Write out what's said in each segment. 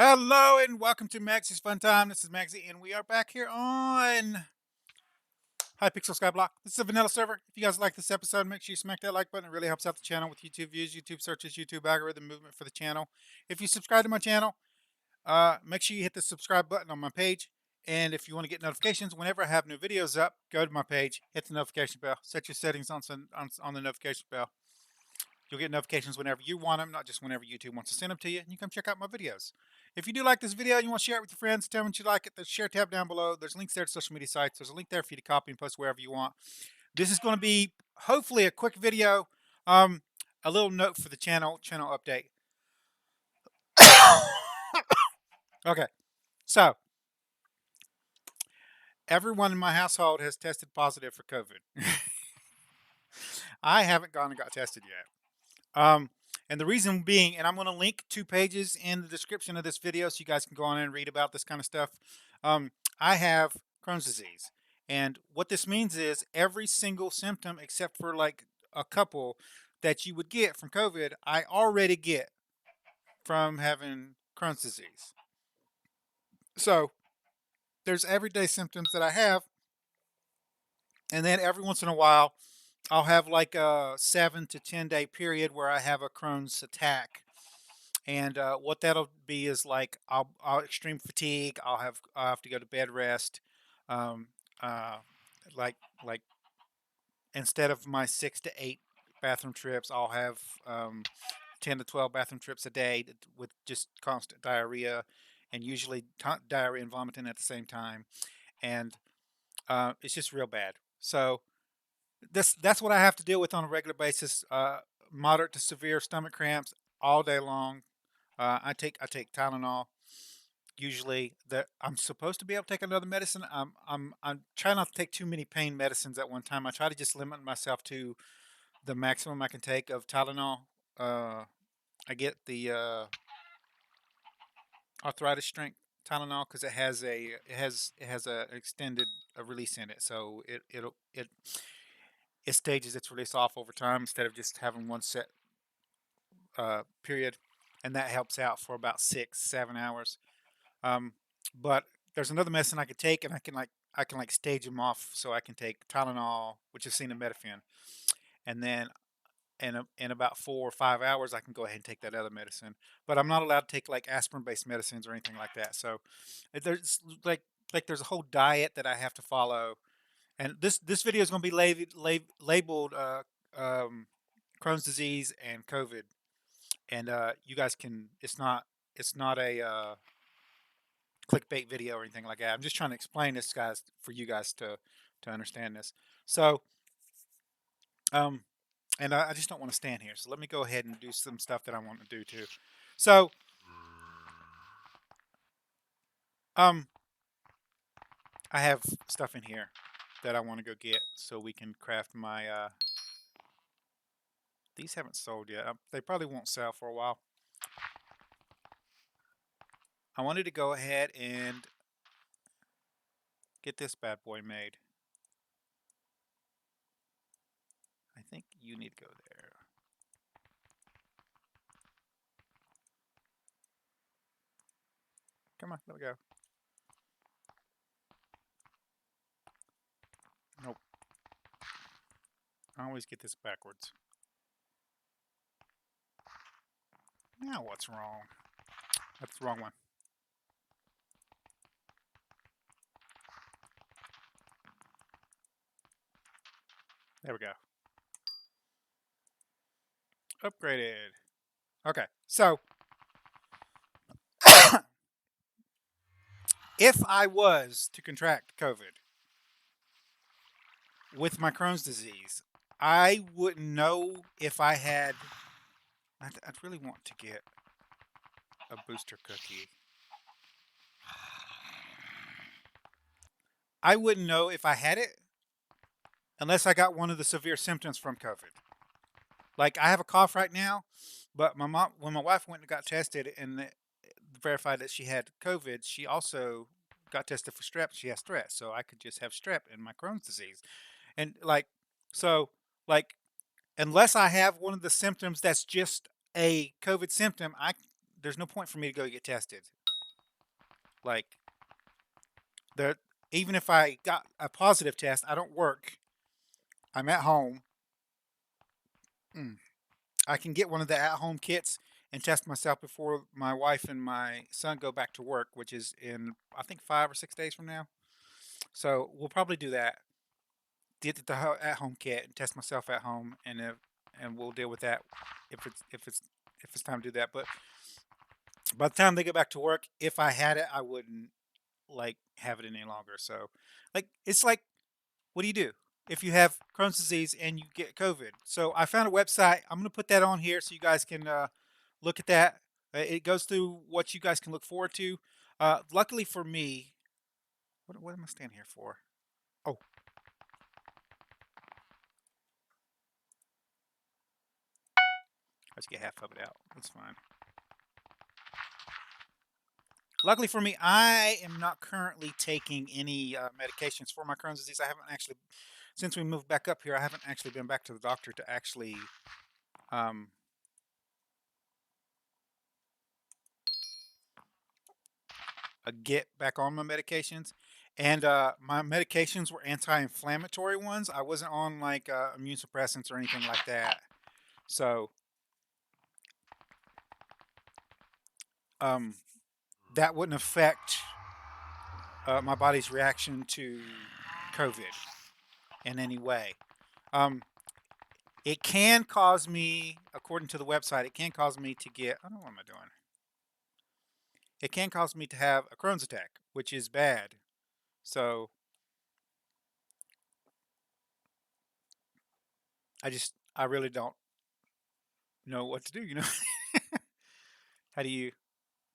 Hello and welcome to Maggie's Fun Time. This is Magzie, and we are back here on Hypixel Skyblock. This is a vanilla server. If you guys like this episode, make sure you smack that like button. It really helps out the channel with YouTube views, YouTube searches, YouTube algorithm movement for the channel. If you subscribe to my channel, make sure you hit the subscribe button on my page. And if you want to get notifications whenever I have new videos up, go to my page, hit the notification bell, set your settings on the notification bell. You'll get notifications whenever you want them, not just whenever YouTube wants to send them to you. And you come check out my videos. If you do like this video and you want to share it with your friends, tell them that you like it. There's a share tab down below. There's links there to social media sites. There's a link there for you to copy and post wherever you want. This is going to be hopefully a quick video. A little note for the channel update. Okay, so everyone in my household has tested positive for COVID. I haven't gone and got tested yet. And the reason being, and I'm going to link 2 pages in the description of this video so you guys can go on and read about this kind of stuff. I have Crohn's disease. And what this means is every single symptom except for like a couple that you would get from COVID, I already get from having Crohn's disease. So there's everyday symptoms that I have. And then every once in a while, I'll have like a 7 to 10 day period where I have a Crohn's attack. And what that'll be is like I'll extreme fatigue. I'll have to go to bed rest. Um, uh, like instead of my 6 to 8 bathroom trips, I'll have 10 to 12 bathroom trips a day with just constant diarrhea, and usually diarrhea and vomiting at the same time. And it's just real bad. So that's what I have to deal with on a regular basis. Moderate to severe stomach cramps all day long. I take Tylenol. Usually, that I'm supposed to be able to take another medicine. I'm trying not to take too many pain medicines at one time. I try to just limit myself to the maximum I can take of Tylenol. I get the arthritis strength Tylenol because it has a extended release in it, so it stages its release off over time instead of just having one set period, and that helps out for about 6-7 hours. But there's another medicine I could take, and I can stage them off, so I can take Tylenol, which is acetaminophen, and then in about 4 or 5 hours I can go ahead and take that other medicine. But I'm not allowed to take like aspirin-based medicines or anything like that. So there's there's a whole diet that I have to follow, and this video is going to be labeled Crohn's disease and COVID, and you guys can. It's not a clickbait video or anything like that. I'm just trying to explain this, guys, for you guys to understand this. So, and I just don't want to stand here. So let me go ahead and do some stuff that I want to do too. So, I have stuff in here that I want to go get so we can craft my. These haven't sold yet. They probably won't sell for a while. I wanted to go ahead and get this bad boy made. I think you need to go there. Come on, there we go. Nope. I always get this backwards. Now what's wrong? That's the wrong one. There we go. Upgraded. Okay, so if I was to contract COVID with my Crohn's disease, I wouldn't know if I had. I'd really want to get a booster cookie. I wouldn't know if I had it unless I got one of the severe symptoms from COVID. Like I have a cough right now, but when my wife went and got tested and verified that she had COVID, she also got tested for strep. She has strep, so I could just have strep and my Crohn's disease. And like unless I have one of the symptoms that's just a COVID symptom, there's no point for me to go get tested. Like, the even if I got a positive test, I don't work. I'm at home. I can get one of the at-home kits and test myself before my wife and my son go back to work, which is in I think 5 or 6 days from now. So we'll probably do that. Get the at-home kit and test myself at home, and we'll deal with that if it's time to do that. But by the time they get back to work, if I had it, I wouldn't like have it any longer. So, like, it's like, what do you do if you have Crohn's disease and you get COVID? So I found a website. I'm gonna put that on here so you guys can look at that. It goes through what you guys can look forward to. Luckily for me, what am I standing here for? Oh, let's get half of it out. That's fine. Luckily for me, I am not currently taking any medications for my Crohn's disease. I haven't actually, since we moved back up here, I haven't actually been back to the doctor to actually um, get back on my medications. And my medications were anti-inflammatory ones. I wasn't on like immune suppressants or anything like that. So um, that wouldn't affect my body's reaction to COVID in any way. Um, it can cause me, according to the website, it can cause me to get, I don't know what am I doing. It can cause me to have a Crohn's attack, which is bad. So I really don't know what to do, you know? how do you,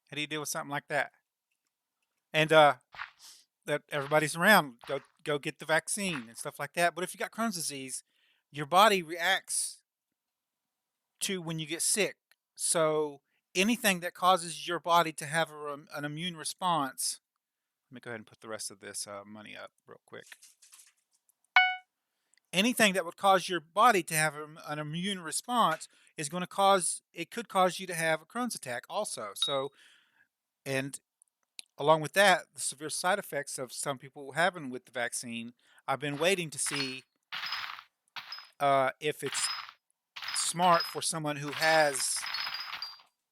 how do you deal with something like that? And that everybody's around, go get the vaccine and stuff like that. But if you got Crohn's disease, your body reacts to when you get sick. So anything that causes your body to have an immune response. Let me go ahead and put the rest of this money up real quick. Anything that would cause your body to have an immune response is going to cause, it could cause you to have a Crohn's attack also. So, and along with that, the severe side effects of some people having with the vaccine, I've been waiting to see if it's smart for someone who has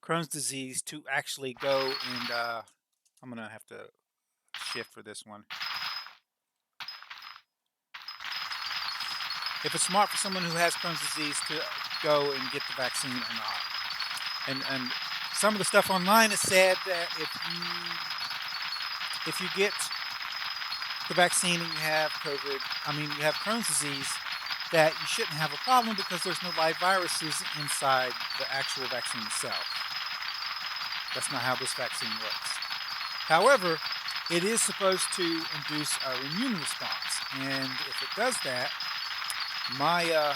Crohn's disease to actually go and I'm gonna have to shift for this one. If it's smart for someone who has Crohn's disease to go and get the vaccine or not. And some of the stuff online has said that if you get the vaccine and you have COVID, you have Crohn's disease, that you shouldn't have a problem because there's no live viruses inside the actual vaccine itself. That's not how this vaccine works. However, it is supposed to induce an immune response, and if it does that, my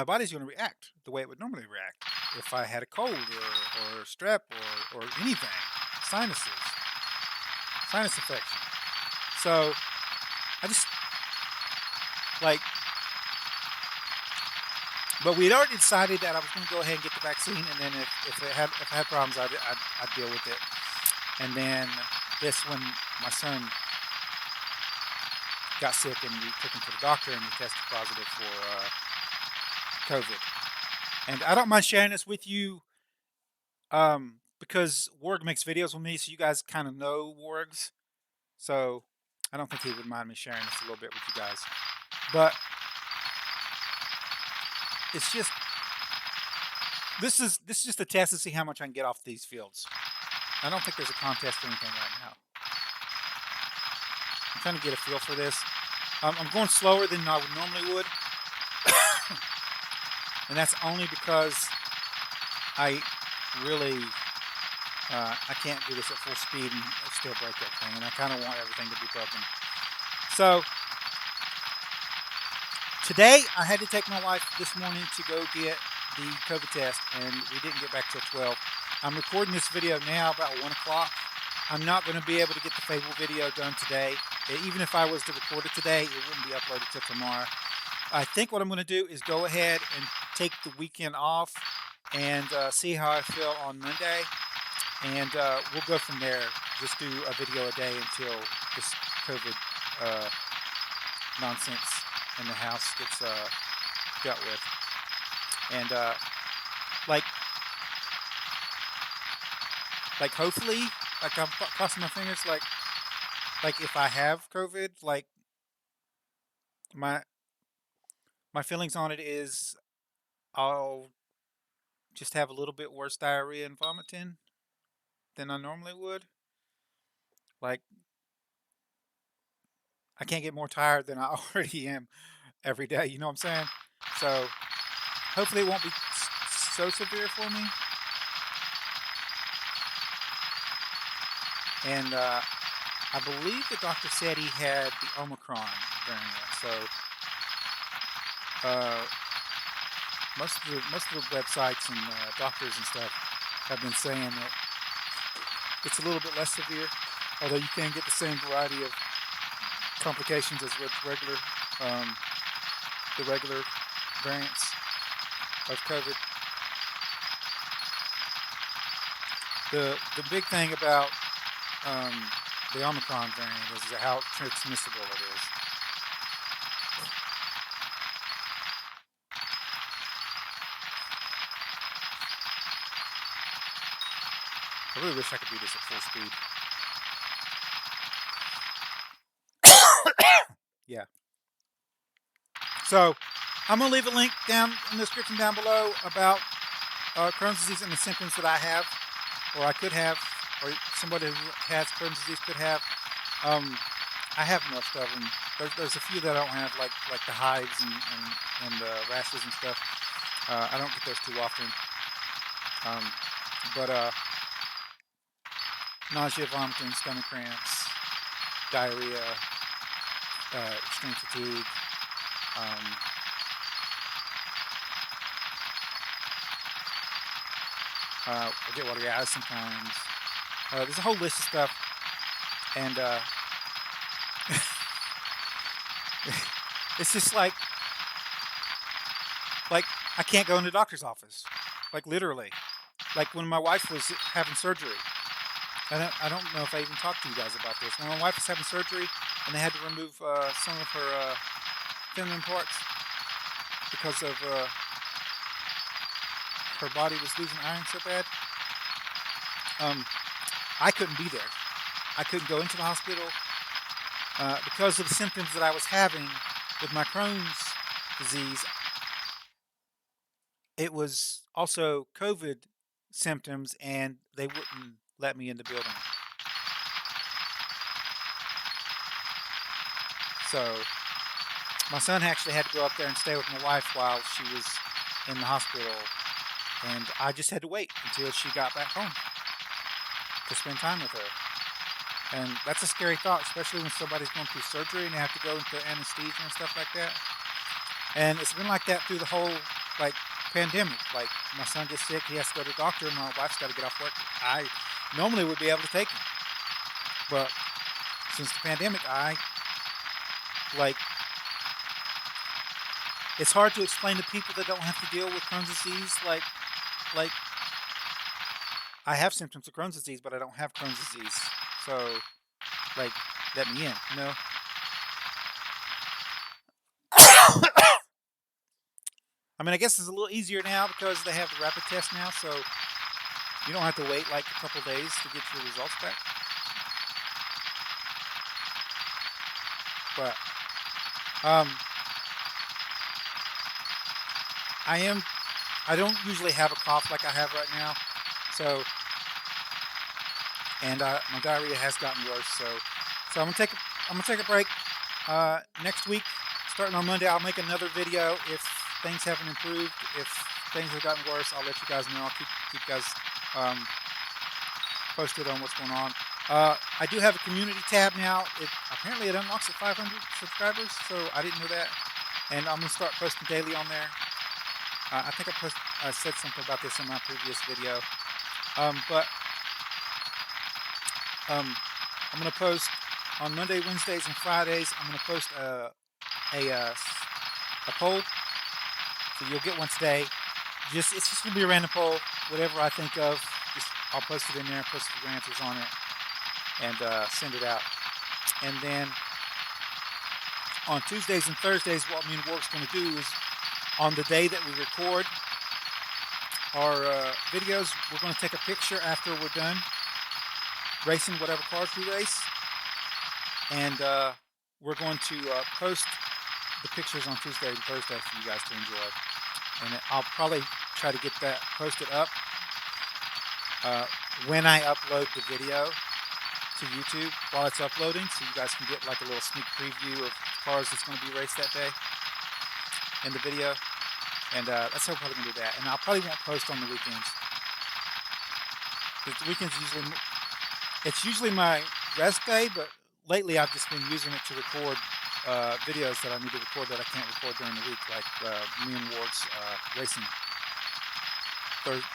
body's going to react the way it would normally react if I had a cold or strep or anything, sinus infection. So I just but we'd already decided that I was going to go ahead and get the vaccine, and then if I had problems, I'd deal with it. And then when my son got sick, and we took him to the doctor, and he tested positive for COVID. And I don't mind sharing this with you because Warg makes videos with me, so you guys kind of know Wargs. So I don't think he would mind me sharing this a little bit with you guys. But it's just, this is just a test to see how much I can get off these fields. I don't think there's a contest or anything right now. I'm trying to get a feel for this. I'm going slower than I normally would. And that's only because I really, I can't do this at full speed and still break everything. And I kind of want everything to be broken. So today I had to take my wife this morning to go get the COVID test, and we didn't get back till 12. I'm recording this video now about 1 o'clock. I'm not going to be able to get the Fable video done today. Even if I was to record it today, it wouldn't be uploaded till tomorrow. I think what I'm going to do is go ahead and take the weekend off and see how I feel on Monday. and we'll go from there. Just do a video a day until this COVID nonsense in the house gets dealt with. And like hopefully, like I'm crossing my fingers, like if I have COVID, like my my feelings on it is I'll just have a little bit worse diarrhea and vomiting than I normally would. Like I can't get more tired than I already am every day. You know what I'm saying? So hopefully it won't be so severe for me. And I believe the doctor said he had the Omicron variant. So uh, most of the websites and doctors and stuff have been saying that it's a little bit less severe, although you can get the same variety of complications as with um, the regular variants of COVID. The big thing about um, the Omicron variant is how transmissible it is. I really wish I could do this at full speed. Yeah. So I'm gonna leave a link down in the description down below about Crohn's disease and the symptoms that I have, or I could have, or somebody who has Crohn's disease could have. I have most of them. There's a few that I don't have, like the hives and the rashes and stuff. I don't get those too often. But nausea, vomiting, stomach cramps, diarrhea, extreme fatigue. I get watery eyes sometimes. There's a whole list of stuff, and it's just like I can't go in the doctor's office, like literally. Like when my wife was having surgery, I don't know if I even talked to you guys about this. When my wife was having surgery and they had to remove some of her feminine parts because of her body was losing iron so bad, I couldn't be there. I couldn't go into the hospital because of the symptoms that I was having with my Crohn's disease. It was also COVID symptoms, and they wouldn't let me in the building. So my son actually had to go up there and stay with my wife while she was in the hospital, and I just had to wait until she got back home to spend time with her. And that's a scary thought, especially when somebody's going through surgery and they have to go into anesthesia and stuff like that. And it's been like that through the whole pandemic. Like my son gets sick, he has to go to the doctor, and my wife's got to get off work. I normally would be able to take him, but since the pandemic, it's hard to explain to people that don't have to deal with Crohn's disease. Like I have symptoms of Crohn's disease, but I don't have Crohn's disease. So, let me in, you know? I mean, I guess it's a little easier now because they have the rapid test now, so you don't have to wait like a couple days to get your results back. But, I don't usually have a cough like I have right now, so, and my diarrhea has gotten worse, so I'm gonna take a break. Next week, starting on Monday, I'll make another video. If things haven't improved, if things have gotten worse, I'll let you guys know. I'll keep you guys posted on what's going on. I do have a community tab now. Apparently it unlocks at 500 subscribers, so I didn't know that. And I'm gonna start posting daily on there. I think I said something about this in my previous video, but I'm gonna post on Monday, Wednesdays, and Fridays. I'm gonna post a poll, so you'll get one today. It's just gonna be a random poll, whatever I think of. Just I'll post it in there, post the answers on it, and send it out. And then on Tuesdays and Thursdays, what me and Warwick's going to do is on the day that we record our videos, we're going to take a picture after we're done racing whatever cars we race, and we're going to post the pictures on Tuesday and Thursday for you guys to enjoy. And I'll probably try to get that posted up when I upload the video to YouTube while it's uploading, so you guys can get like a little sneak preview of cars that's going to be raced that day in the video. And that's how I'm probably going to do that. And I probably won't post on the weekends. The weekends usually my rest day, but lately I've just been using it to record videos that I need to record that I can't record during the week, like me and Ward's racing,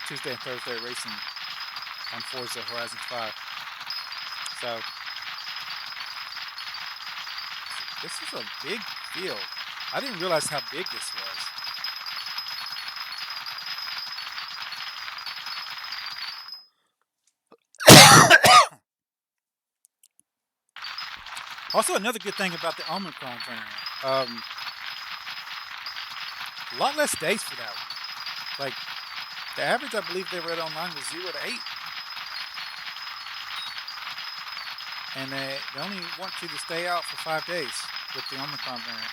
Tuesday and Thursday racing on Forza Horizon 5. So this is a big field. I didn't realize how big this was. Also, another good thing about the Omicron variant, a lot less days for that one. Like, the average I believe they read online was 0 to 8. And they only want you to stay out for 5 days with the Omicron variant.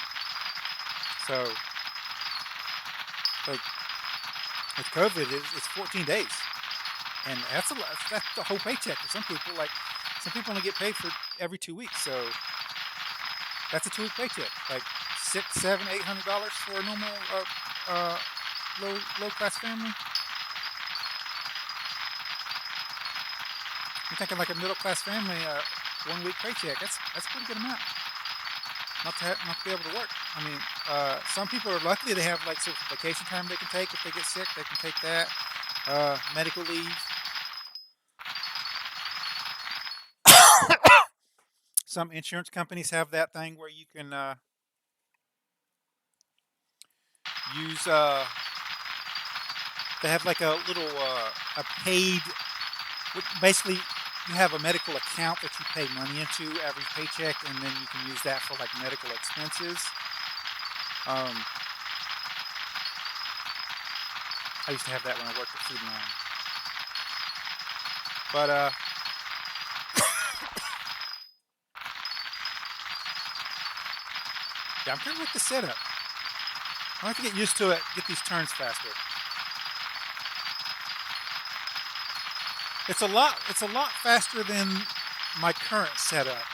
So, like, with COVID, it's 14 days. And that's a lot. That's the whole paycheck for some people. Like, some people only get paid for every 2 weeks. So, that's a 2-week paycheck. Like, $600, $700, $800 for a normal low-class family. You're thinking like a middle-class family, 1-week paycheck. That's a pretty good amount. Not to be able to work. I mean, some people are lucky; they have like some vacation time they can take if they get sick. They can take that. Medical leave. Some insurance companies have that thing where you can use. They have like a little a paid. Basically, you have a medical account that you pay money into every paycheck, and then you can use that for like medical expenses. I used to have that when I worked at Food Line. But yeah, I'm kind of like the setup. I have to get used to it, get these turns faster. It's a lot faster than my current setup.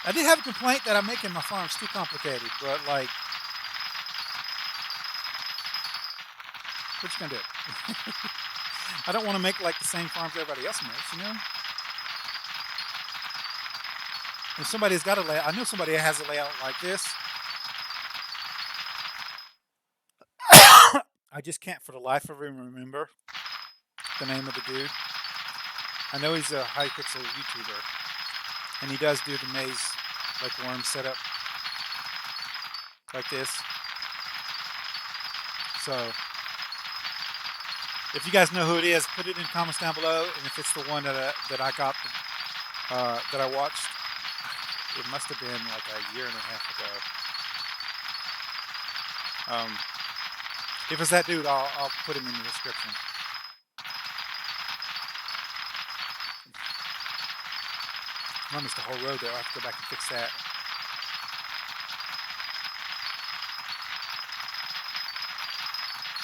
I did have a complaint that I'm making my farms too complicated, but like, what you gonna do? I don't want to make like the same farms everybody else makes, you know? If somebody's got a layout, I know somebody has a layout like this. I just can't for the life of me remember the name of the dude. I know he's a Hypixel YouTuber, and he does do the maze like worm setup like this. So if you guys know who it is, put it in comments down below. And if it's the one that I got that I watched, it must have been like a year and a half ago. If it's that dude, I'll put him in the description. I missed the whole road there. I'll have to go back and fix that.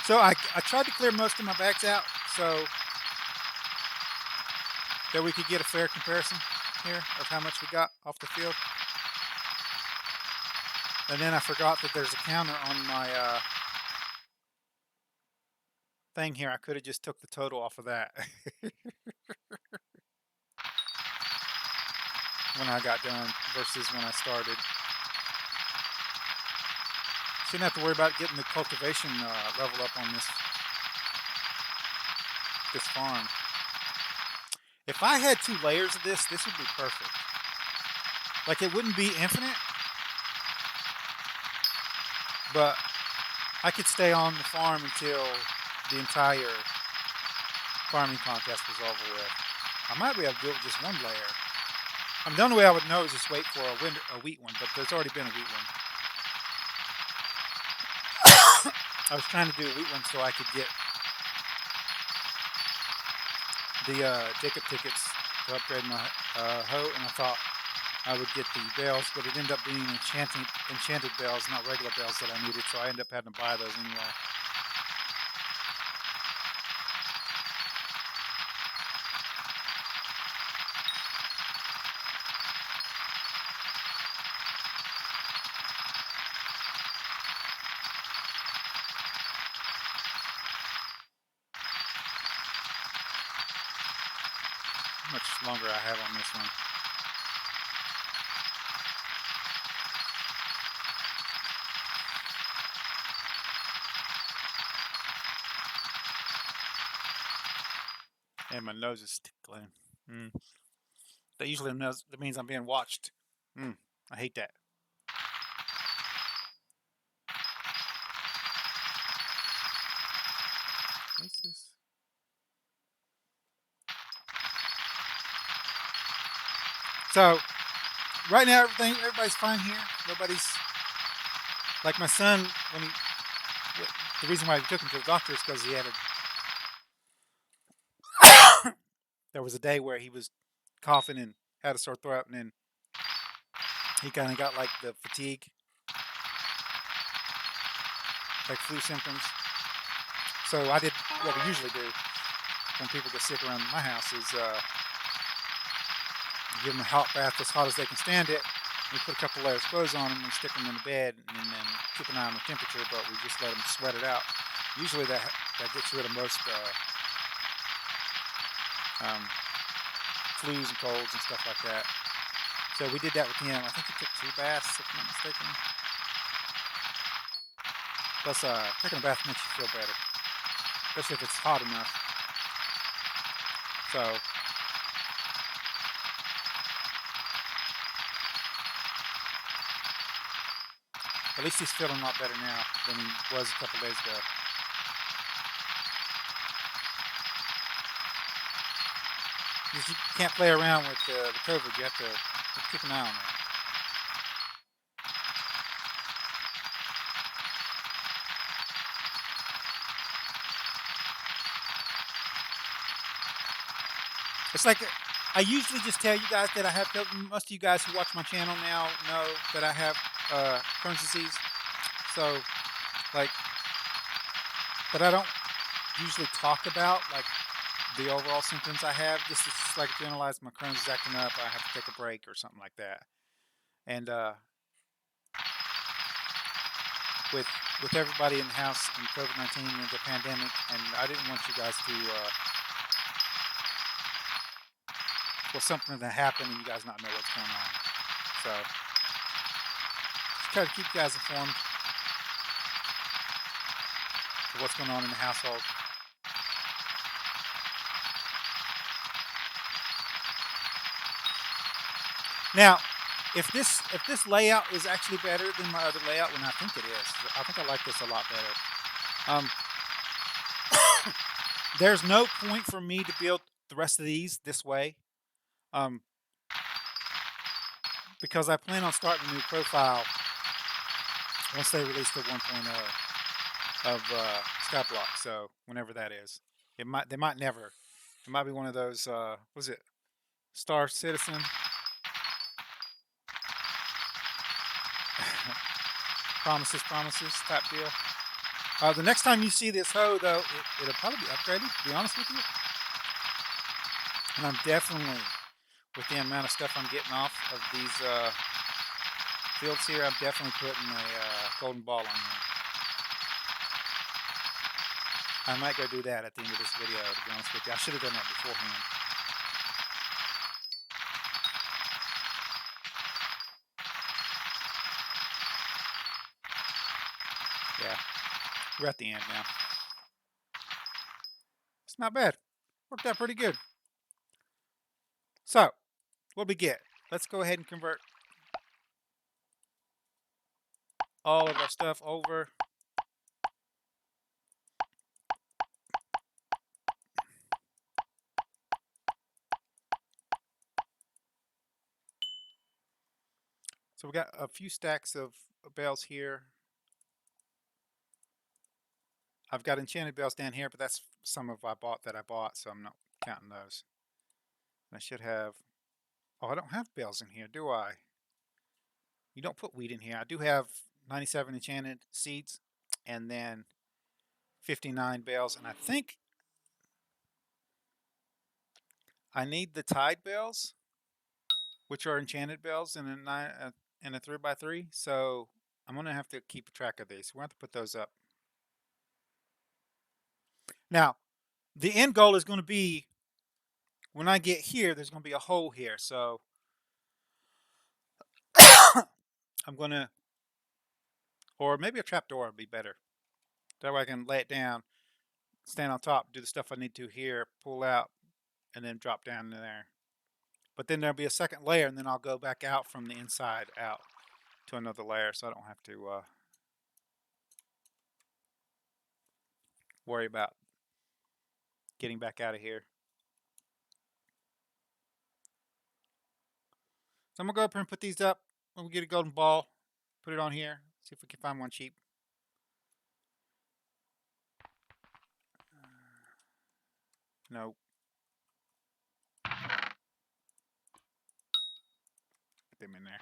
So I tried to clear most of my bags out so that we could get a fair comparison here of how much we got off the field. And then I forgot that there's a counter on my thing here. I could have just took the total off of that. When I got done versus when I started. Shouldn't have to worry about getting the cultivation level up on this farm. If I had 2 layers of this would be perfect. Like, it wouldn't be infinite, but I could stay on the farm until the entire farming contest was over with. I might be able to do it with just one layer. The only way I would know is just wait for a wheat one, but there's already been a wheat one. I was trying to do a wheat one so I could get the Jacob tickets to upgrade my hoe, and I thought I would get the bells, but it ended up being enchanted bells, not regular bells that I needed, so I ended up having to buy those anyway. How much longer I have on this one? And my nose is tickling. That usually means I'm being watched. I hate that. What's this? So right now, everybody's fine here. Nobody's like my son when he. The reason why we took him to the doctor is because he had there was a day where he was coughing and had a sore throat, and then he kind of got like the fatigue, like flu symptoms. So I did what we usually do when people get sick around my house is give them a hot bath as hot as they can stand it. We put a couple layers of clothes on them and stick them in the bed, and then keep an eye on the temperature, but we just let them sweat it out. Usually that gets rid of most flus and colds and stuff like that. So we did that with him. I think he took 2 baths, if I'm not mistaken. Plus, taking a bath makes you feel better, especially if it's hot enough. So at least he's feeling a lot better now than he was a couple days ago. You can't play around with the COVID. You have to keep an eye on that. It's like I usually just tell you guys that I have COVID. Most of you guys who watch my channel now know that I have Crohn's disease. So, like, but I don't usually talk about like the overall symptoms I have. Just it's like generalized, my Crohn's is acting up. I have to take a break or something like that. And with everybody in the house and COVID-19 and the pandemic, and I didn't want you guys to for something to happen and you guys not know what's going on. So just try to keep you guys informed of what's going on in the household. Now, if this layout is actually better than my other layout, and I think it is, I think I like this a lot better. There's no point for me to build the rest of these this way, because I plan on starting a new profile once they release the 1.0 of Skyblock. So whenever that is, they might never. It might be one of those. Was it Star Citizen? promises type deal. The next time you see this hoe, though, it'll probably be upgraded, to be honest with you. And I'm definitely, with the amount of stuff I'm getting off of these fields here, I'm definitely putting a golden ball on here. I might go do that at the end of this video, to be honest with you. I should have done that beforehand. Yeah, we're at the end now. It's not bad. Worked out pretty good. So, what we get? Let's go ahead and convert all of our stuff over. So we got a few stacks of bells here. I've got enchanted bells down here, but that's some of I bought, so I'm not counting those. And I should have. Oh, I don't have bells in here, do I? You don't put wheat in here. I do have 97 enchanted seeds, and then 59 bells, and I think I need the tide bells, which are enchanted bells in a 3x3. So I'm gonna have to keep track of these. We're gonna have to put those up. Now, the end goal is going to be when I get here. There's going to be a hole here, so I'm gonna, or maybe a trapdoor would be better. That way I can lay it down, stand on top, do the stuff I need to here, pull out, and then drop down in there. But then there'll be a second layer, and then I'll go back out from the inside out to another layer, so I don't have to worry about getting back out of here. So I'm gonna go up here and put these up. When we get a golden ball, put it on here. See if we can find one cheap. No. Put them in there.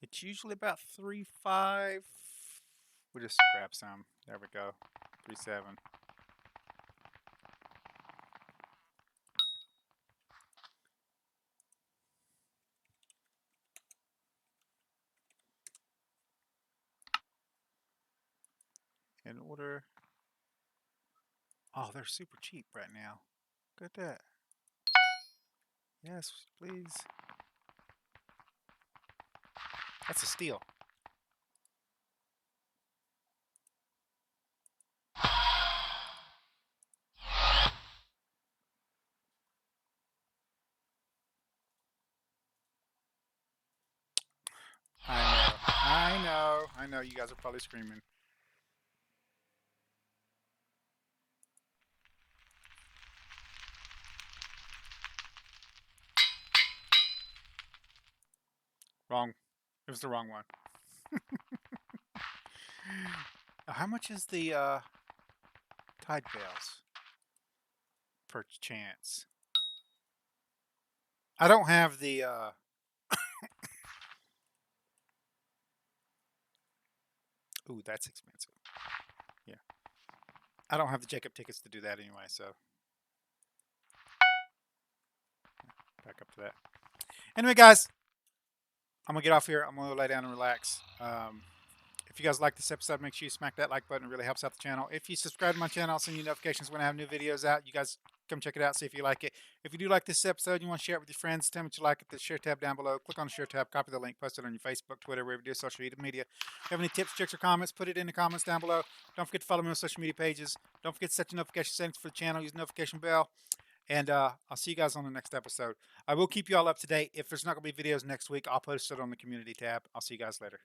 It's usually about 3.5. We'll just grab some. There we go. 3.7. In order. Oh, they're super cheap right now. Look at that. Yes, please. That's a steal. I know. You guys are probably screaming. Wrong. It was the wrong one. How much is the tide bells per chance? I don't have the ooh, that's expensive. Yeah. I don't have the Jacob tickets to do that anyway, so back up to that. Anyway, guys, I'm gonna get off here. I'm gonna lay down and relax. If you guys like this episode, make sure you smack that like button. It really helps out the channel. If you subscribe to my channel, I'll send you notifications when I have new videos out. You guys come check it out, see if you like it. If you do like this episode, you want to share it with your friends, tell me what you like at the share tab down below. Click on the share tab, copy the link, post it on your Facebook, Twitter, wherever you do social media. If you have any tips, tricks, or comments, put it in the comments down below. Don't forget to follow me on social media pages. Don't forget to set your notification settings for the channel. Use the notification bell. And I'll see you guys on the next episode. I will keep you all up to date. If there's not going to be videos next week, I'll post it on the community tab. I'll see you guys later.